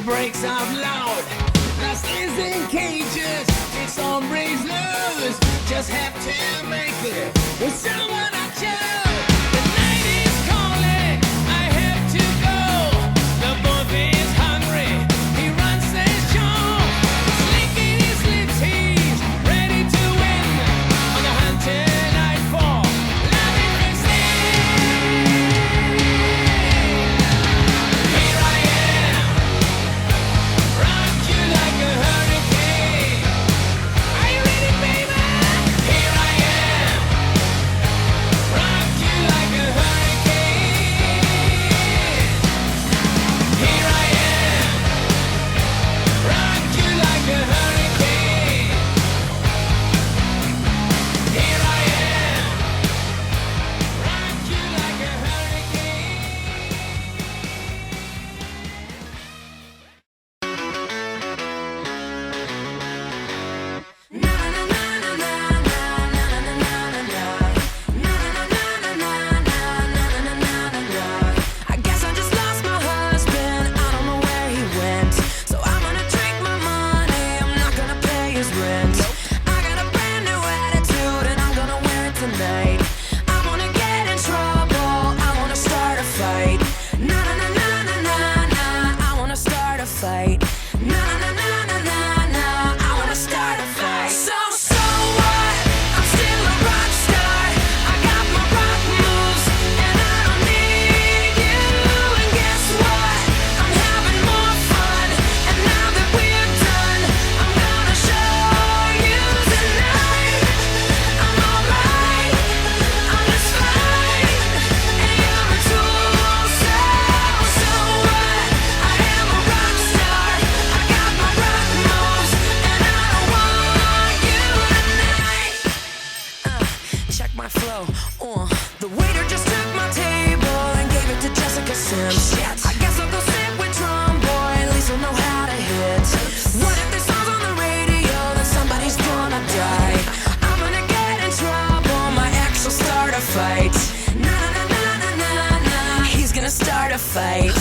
Breaks out loud. Lost is in cages. It's all breaks loose. Just have to make it with someone I choose. The night is calling. I have to go. The boy is hungry. He runs his show. Slicking his lips. He's ready to win on the hunted nightfall. Loving the sea. Here I am. Rock you like a hurricane. Are you ready, baby? Here I am. Rock you like a hurricane. Here I am. Rock you like a hurricane. Here I am. Rock you like a I guess I just lost my husband. I don't know where he went. So I'm gonna drink my money. I'm not gonna pay his rent. I got a brand new attitude and I'm gonna wear it tonight. I wanna get in trouble. I wanna start a fight. Na na na na na na na. I wanna start a fight. Na na na na na na. I wanna start a fight. So what? I'm still a rock star. I got my rock moves and I don't need you. And guess what? I'm having more fun. And now that we're done, I'm gonna show you tonight. I'm alright. I'm just fine. And you're a tool. So what? I am a rock star. I got my rock moves and I don't want you tonight. Check my flow. The waiter just took my table and gave it to Jessica Sims. Shit. I guess I'll go sit with Tromboy. At least I'll know how to hit. What if this song's on the radio? Then somebody's gonna die. I'm gonna get in trouble. My ex will start a fight. Na na na na na na. He's gonna start a fight.